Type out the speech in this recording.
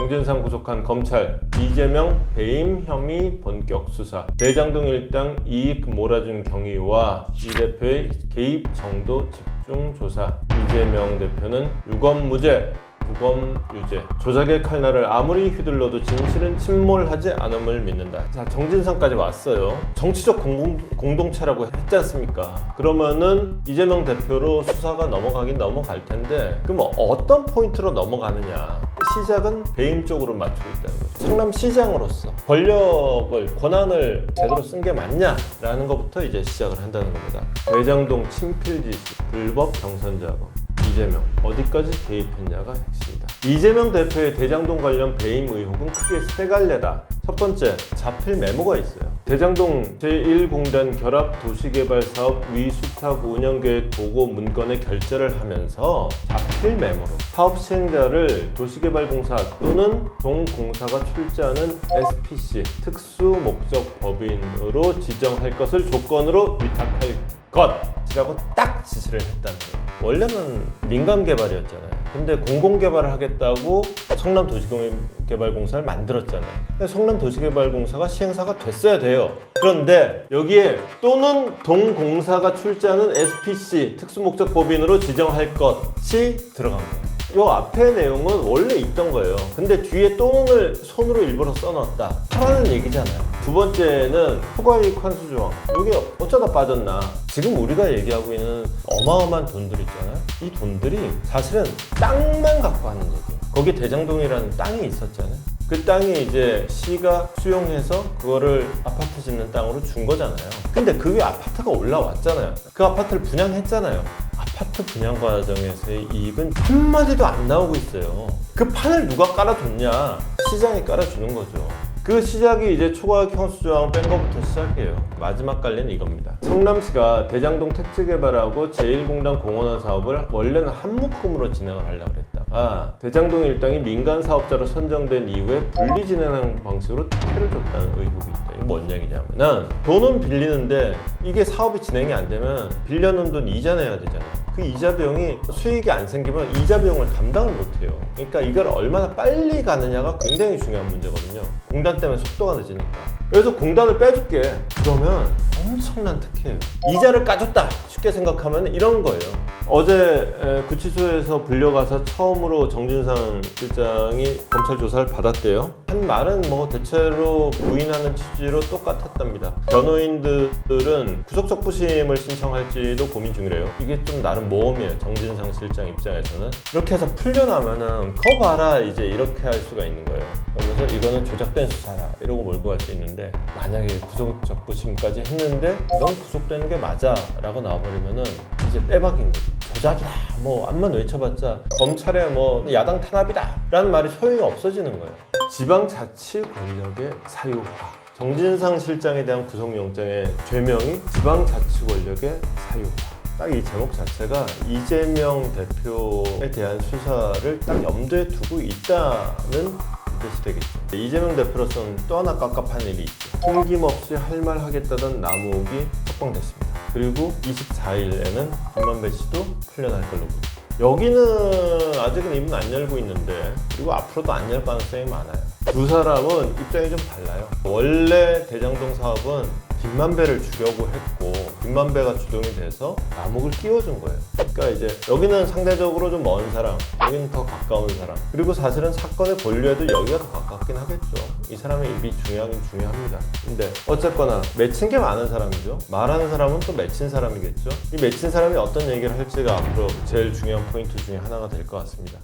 정진상 구속한 검찰, 이재명 배임 혐의 본격 수사, 대장동 일당 이익 몰아준 경위와 이 대표의 개입 정도 집중 조사, 이재명 대표는 유검무죄, 무검유죄, 조작의 칼날을 아무리 휘둘러도 진실은 침몰하지 않음을 믿는다. 자, 정진상까지 왔어요. 정치적 공동체라고 했지 않습니까? 그러면은 이재명 대표로 수사가 넘어가긴 넘어갈 텐데 그럼 어떤 포인트로 넘어가느냐? 시작은 배임 쪽으로 맞추고 있다는 거죠. 성남시장으로서 권한을 제대로 쓴 게 맞냐라는 것부터 이제 시작을 한다는 겁니다. 대장동 친필 지시, 불법 경선 작업, 이재명 어디까지 개입했냐가 핵심이다. 이재명 대표의 대장동 관련 배임 의혹은 크게 세 갈래다. 첫 번째, 자필 메모가 있어요. 대장동 제1공단 결합 도시개발사업 위수탁 운영계획 보고 문건에 결재를 하면서 자필 메모로 사업 시행자를 도시개발공사 또는 동공사가 출자하는 SPC 특수목적법인으로 지정할 것을 조건으로 위탁할 것이라고 딱 지시를 했다는 거예요. 원래는 민간 개발이었잖아요. 근데 공공 개발을 하겠다고 성남도시개발공사를 만들었잖아요. 근데 성남도시개발공사가 시행사가 됐어야 돼요. 그런데 여기에 또는 동공사가 출자하는 SPC 특수목적법인으로 지정할 것이 들어간 거예요. 이 앞에 내용은 원래 있던 거예요. 근데 뒤에 또는을 손으로 일부러 써놨다 하라는 얘기잖아요. 두 번째는 초과이익 환수 조항. 여기 어쩌다 빠졌나? 지금 우리가 얘기하고 있는 어마어마한 돈들 있잖아요. 이 돈들이 사실은 땅만 갖고 하는 얘기예요. 거기 대장동이라는 땅이 있었잖아요. 그 땅이 이제 시가 수용해서 그거를 아파트 짓는 땅으로 준 거잖아요. 근데 그게 아파트가 올라왔잖아요. 그 아파트를 분양했잖아요. 아파트 분양 과정에서의 이익은 한마디도 안 나오고 있어요. 그 판을 누가 깔아줬냐? 시장이 깔아주는 거죠. 그 시작이 이제 초과이익 환수 조항 뺀 것부터 시작해요. 마지막 갈래는 이겁니다. 성남시가 대장동 택지개발하고 제1공단 공원화 사업을 원래는 한 묶음으로 진행을 하려고 그랬다가 대장동 일당이 민간 사업자로 선정된 이후에 분리 진행하는 방식으로 특혜를 줬다는 의혹이 있다. 이게 뭔 얘기냐면은 돈은 빌리는데 이게 사업이 진행이 안 되면 빌려놓은 돈 이자 내야 되잖아요. 그 이자 비용이 수익이 안 생기면 이자 비용을 감당을 못해요. 그러니까 이걸 얼마나 빨리 가느냐가 굉장히 중요한 문제거든요. 공단 때문에 속도가 늦으니까. 그래서 공단을 빼줄게. 그러면 엄청난 특혜예요. 이자를 까줬다. 쉽게 생각하면 이런 거예요. 어제 구치소에서 불려가서 처음으로 정진상 실장이 검찰 조사를 받았대요. 한 말은 뭐 대체로 부인하는 취지로 똑같았답니다. 변호인들은 구속적 부심을 신청할지도 고민 중이래요. 이게 좀 나름 모험이에요. 정진상 실장 입장에서는. 이렇게 해서 풀려나면은 거 봐라 이제 이렇게 할 수가 있는 거예요. 그래서 이거는 조작된 수사다 이러고 몰고 갈 수 있는데 만약에 구속적 부심까지 했는데 넌 구속되는 게 맞아 라고 나와버리면은 이제 빼박인 거죠. 조작이다 뭐 암만 외쳐봤자 검찰의 뭐 야당 탄압이다 라는 말이 소용이 없어지는 거예요. 지방자치 권력의 사유화. 정진상 실장에 대한 구속영장의 죄명이 지방자치 권력의 사유화. 딱 이 제목 자체가 이재명 대표에 대한 수사를 딱 염두에 두고 있다는 뜻이 되겠죠. 이재명 대표로서는 또 하나 깝깝한 일이 있죠. 숨김없이 할 말 하겠다던 남욱이 석방됐습니다. 그리고 24일에는 김만배 씨도 풀려날 걸로 보입니다. 여기는 아직은 입은 안 열고 있는데 그리고 앞으로도 안 열 가능성이 많아요. 두 사람은 입장이 좀 달라요. 원래 대장동 사업은 김만배를 주려고 했고 김만배가 주동이 돼서 남욱을 끼워준 거예요. 그러니까 이제 여기는 상대적으로 좀 먼 사람, 여기는 더 가까운 사람. 그리고 사실은 사건의 본류에도 여기가 더 가깝긴 하겠죠. 이 사람의 입이 중요하긴 중요합니다. 근데 어쨌거나 맺힌 게 많은 사람이죠. 말하는 사람은 또 맺힌 사람이겠죠. 이 맺힌 사람이 어떤 얘기를 할지가 앞으로 제일 중요한 포인트 중에 하나가 될 것 같습니다.